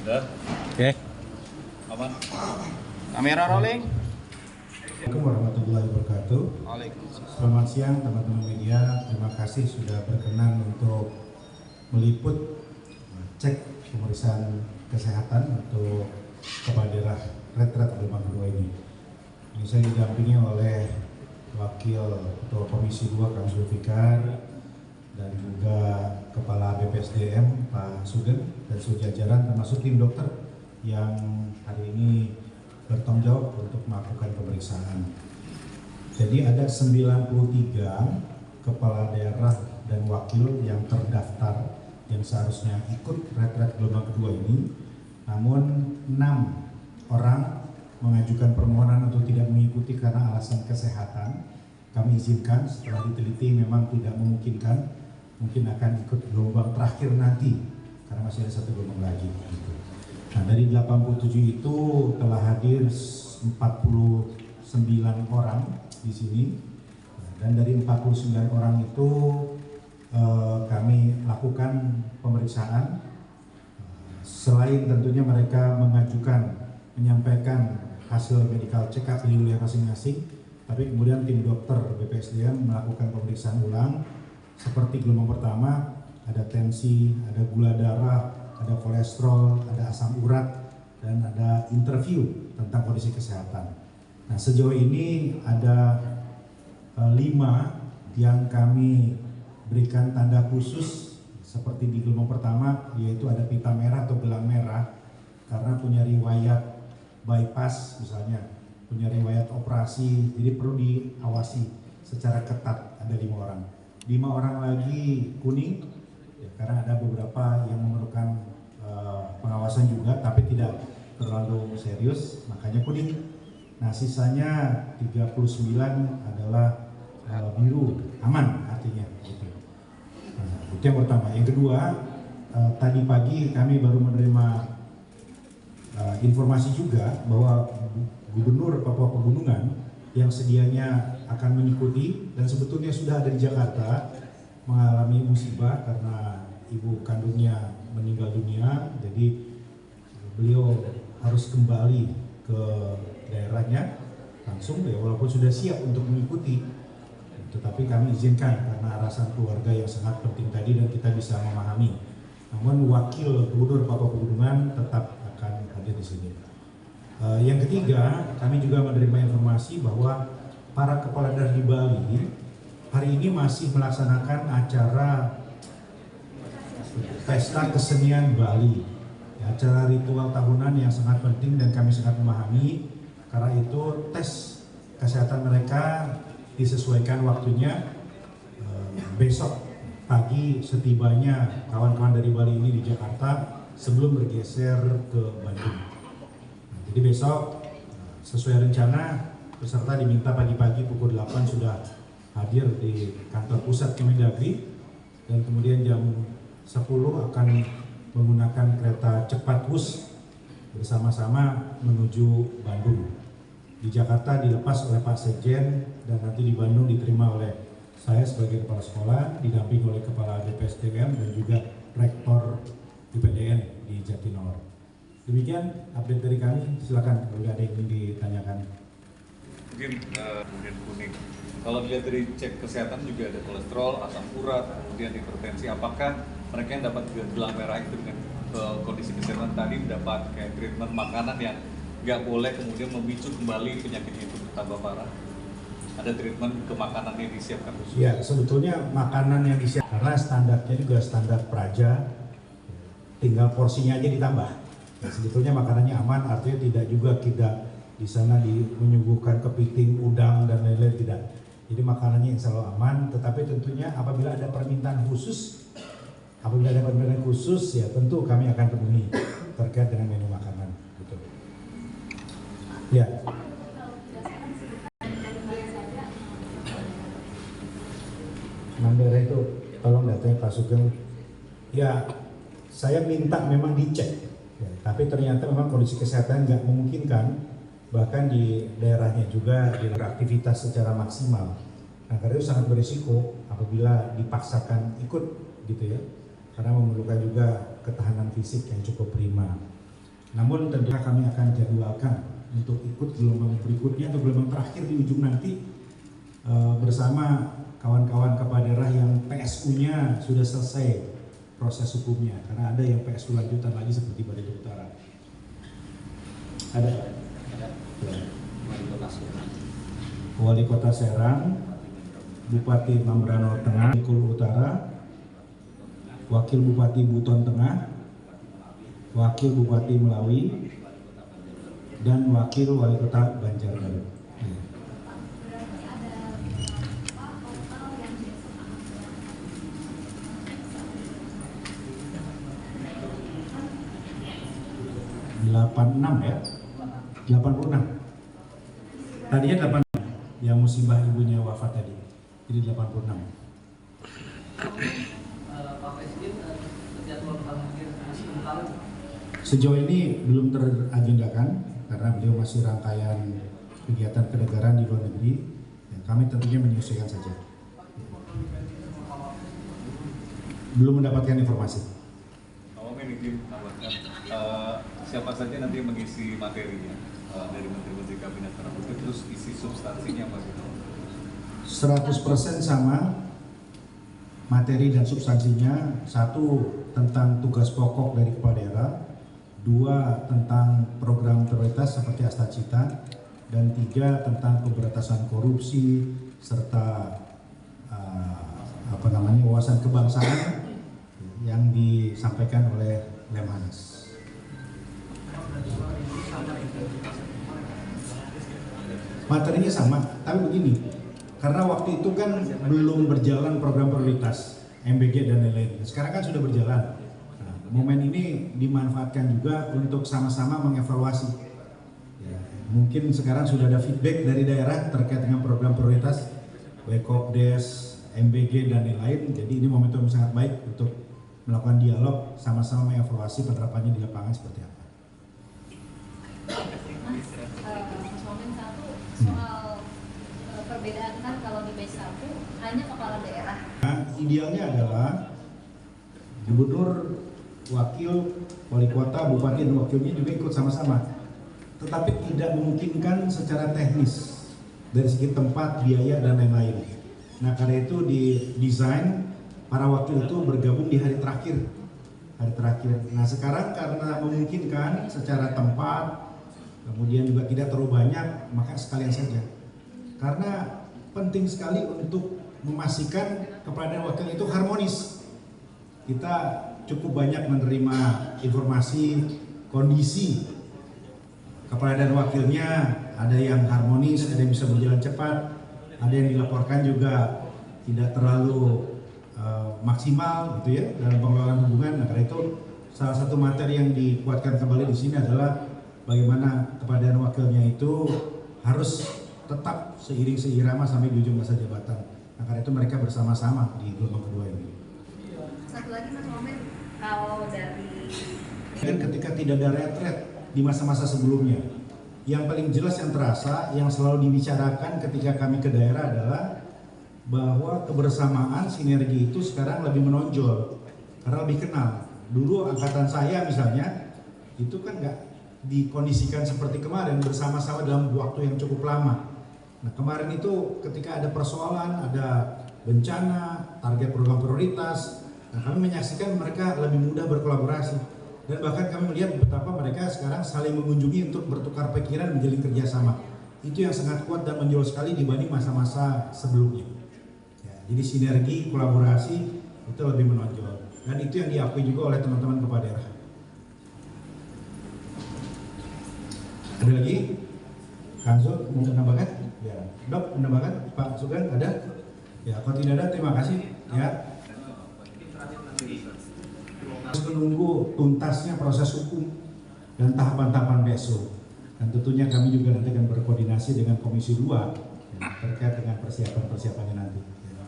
Udah? Oke. Aman? Kamera rolling. Assalamualaikum warahmatullahi wabarakatuh. Waalaikumsalam. Selamat siang teman-teman media. Terima kasih sudah berkenan untuk meliput cek pemeriksaan kesehatan untuk kepala daerah Retret Gelombang kedua ini. Ini saya didampingi oleh Wakil Ketua Komisi 2 Kang Zulfikar dan juga Kepala BPSDM Pak Sugeng dan sejajaran termasuk tim dokter yang hari ini bertanggung jawab untuk melakukan pemeriksaan. Jadi ada 93 kepala daerah dan wakil yang terdaftar yang seharusnya ikut retret gelombang kedua ini, namun 6 orang mengajukan permohonan untuk tidak mengikuti karena alasan kesehatan. Kami izinkan, setelah diteliti memang tidak memungkinkan, mungkin akan ikut gelombang terakhir nanti karena masih ada satu gelombang lagi. Nah, dari 87 itu telah hadir 49 orang di sini, dan dari 49 orang itu kami lakukan pemeriksaan. Selain tentunya mereka menyampaikan hasil medical check up di wilayah masing-masing, tapi kemudian tim dokter BPSDM melakukan pemeriksaan ulang seperti gelombang pertama, ada tensi, ada gula darah, ada kolesterol, ada asam urat, dan ada interview tentang kondisi kesehatan. Nah, sejauh ini ada 5 yang kami berikan tanda khusus seperti di gelombang pertama, yaitu ada pita merah atau gelang merah karena punya riwayat bypass misalnya, punya riwayat operasi, jadi perlu diawasi secara ketat. Ada 5 orang. 5 orang lagi kuning, ya, karena ada beberapa yang memerlukan pengawasan juga, tapi tidak terlalu serius, makanya kuning. Nah, sisanya 39 adalah biru, aman artinya. Gitu. Nah, itu yang pertama. Yang kedua, tadi pagi kami baru menerima informasi juga bahwa Gubernur Papua Pegunungan yang sedianya akan mengikuti dan sebetulnya sudah ada di Jakarta mengalami musibah karena ibu kandungnya meninggal dunia, jadi beliau harus kembali ke daerahnya langsung ya, walaupun sudah siap untuk mengikuti, tetapi kami izinkan karena alasan keluarga yang sangat penting tadi dan kita bisa memahami. Namun wakil Gubernur Papua Pegunungan tetap akan hadir di sini. Yang ketiga, kami juga menerima informasi bahwa para kepala daerah di Bali hari ini masih melaksanakan acara Pesta Kesenian Bali, ya, acara ritual tahunan yang sangat penting dan kami sangat memahami. Karena itu tes kesehatan mereka disesuaikan waktunya. Besok pagi setibanya kawan-kawan dari Bali ini di Jakarta sebelum bergeser ke Bandung. Jadi besok sesuai rencana peserta diminta pagi-pagi pukul 8 sudah hadir di kantor pusat Kemendagri, dan kemudian jam 10 akan menggunakan kereta cepat bus bersama-sama menuju Bandung. Di Jakarta dilepas oleh Pak Sekjen dan nanti di Bandung diterima oleh saya sebagai kepala sekolah, didampingi oleh kepala BPSDM dan juga rektor IPDN di Jatinangor. Demikian update dari kami. Silakan kalau ada yang ingin ditanyakan. Mungkin kemudian kuning. Kalau dilihat dari cek kesehatan juga ada kolesterol, asam urat, kemudian hipertensi. Apakah mereka yang dapat gelang merah itu dengan kondisi kesehatan tadi mendapat kayak treatment makanan yang nggak boleh kemudian memicu kembali penyakit itu tambah parah? Ada treatment ke makanan yang disiapkan khusus? Ya, sebetulnya makanan yang disiapkan karena standarnya juga standar Praja, tinggal porsinya aja ditambah. Nah, sebetulnya makanannya aman, artinya tidak di sana menyuguhkan kepiting, udang dan lain-lain, tidak. Jadi makanannya insya Allah aman, tetapi tentunya apabila ada permintaan khusus, ya tentu kami akan penuhi terkait dengan menu makanan. Gitu. Ya. Mandara itu tolong datanya Pak Sugeng. Ya, saya minta memang dicek, ya, tapi ternyata memang kondisi kesehatan nggak memungkinkan. Bahkan di daerahnya juga dilakukan aktivitas secara maksimal. Nah, karena itu sangat berisiko apabila dipaksakan ikut gitu ya, karena memerlukan juga ketahanan fisik yang cukup prima. Namun tentunya kami akan jadwalkan untuk ikut gelombang berikutnya atau gelombang terakhir di ujung nanti bersama kawan-kawan kepala daerah yang PSU-nya sudah selesai proses hukumnya, karena ada yang PSU lanjutan lagi seperti Barito Utara. Ada. Wali Kota Serang, Bupati Mambrano Tengah, Bengkulu Utara, Wakil Bupati Buton Tengah, Wakil Bupati Melawi, dan Wakil Wali Kota Banjarbaru. Ya, 86. Tadinya 86 yang musibah ibunya wafat tadi, jadi 86. Sejauh ini belum teragendakan karena beliau masih rangkaian kegiatan kenegaraan di luar negeri. Ya, kami tentunya menyesuaikan saja. Belum mendapatkan informasi. Siapa saja nanti yang mengisi materinya dari menteri-menteri kabinet tersebut, terus isi substansinya apa gitu? 100% sama materi dan substansinya. 1 tentang tugas pokok dari kepala daerah, 2 tentang program prioritas seperti Astacita, dan 3 tentang pemberantasan korupsi serta wawasan kebangsaan yang disampaikan oleh Lemhanas. Materinya sama, tapi begini, karena waktu itu kan belum berjalan program prioritas MBG dan lain-lain. Sekarang kan sudah berjalan. Nah, momen ini dimanfaatkan juga untuk sama-sama mengevaluasi. Ya, mungkin sekarang sudah ada feedback dari daerah terkait dengan program prioritas, Wekopdes, MBG dan lain-lain. Jadi ini momentum yang sangat baik untuk melakukan dialog, sama-sama mengevaluasi penerapannya di lapangan seperti apa. Soal perbedaan kan kalau di batch 1 hanya kepala daerah. Nah, idealnya adalah gubernur, wakil, wali kota, bupati, dan wakilnya juga ikut sama-sama. Tetapi tidak memungkinkan secara teknis dari segi tempat, biaya, dan lain-lain. Nah, karena itu didesain para wakil itu bergabung di hari terakhir. Nah, sekarang karena memungkinkan secara tempat, kemudian juga tidak terlalu banyak, maka sekalian saja. Karena penting sekali untuk memastikan kepada wakil itu harmonis. Kita cukup banyak menerima informasi kondisi kepala dan wakilnya, ada yang harmonis, ada yang bisa berjalan cepat, ada yang dilaporkan juga tidak terlalu maksimal gitu ya dalam pengelolaan hubungan. Nah, karena itu salah satu materi yang dikuatkan kembali di sini adalah bagaimana kepala dan wakilnya itu harus tetap seirama sampai di ujung masa jabatan. Nah, karena itu mereka bersama-sama di gelombang kedua ini. Satu lagi Mas Momen, kalau dari ketika tidak ada retret di masa-masa sebelumnya, yang paling jelas yang terasa, yang selalu dibicarakan ketika kami ke daerah adalah bahwa kebersamaan sinergi itu sekarang lebih menonjol karena lebih kenal. Dulu angkatan saya misalnya itu kan nggak dikondisikan seperti kemarin bersama-sama dalam waktu yang cukup lama. Nah, kemarin itu ketika ada persoalan, ada bencana, target program prioritas, nah, kami menyaksikan mereka lebih mudah berkolaborasi, dan bahkan kami melihat betapa mereka sekarang saling mengunjungi untuk bertukar pikiran, menjalin kerjasama. Itu yang sangat kuat dan menjual sekali dibanding masa-masa sebelumnya. Ya, jadi sinergi, kolaborasi itu lebih menonjol, dan itu yang diakui juga oleh teman-teman kepala daerah. Ada lagi? Kansul mau menambahkan? Ya, Dok menambahkan? Pak Sugeng ada? Ya, kalau tidak ada terima kasih. Ya. Menunggu tuntasnya proses hukum dan tahapan-tahapan besok. Dan tentunya kami juga nanti akan berkoordinasi dengan Komisi 2 ya, terkait dengan persiapan-persiapannya nanti. Ya.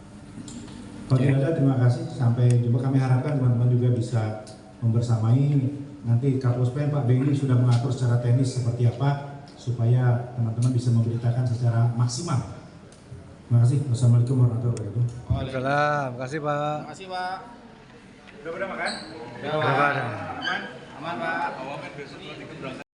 Kalau tidak ada terima kasih. Sampai jumpa. Kami harapkan teman-teman juga bisa membersamai. Nanti Kapolspen Pak Benny sudah mengatur secara teknis seperti apa supaya teman-teman bisa memberitakan secara maksimal. Terima kasih. Wassalamualaikum warahmatullahi wabarakatuh. Waalaikumsalam. Terima kasih Pak. Terima kasih Pak. Udah pada makan? Udah pada. Aman? Aman? Pak. Awamen besok lagi keberangkatan.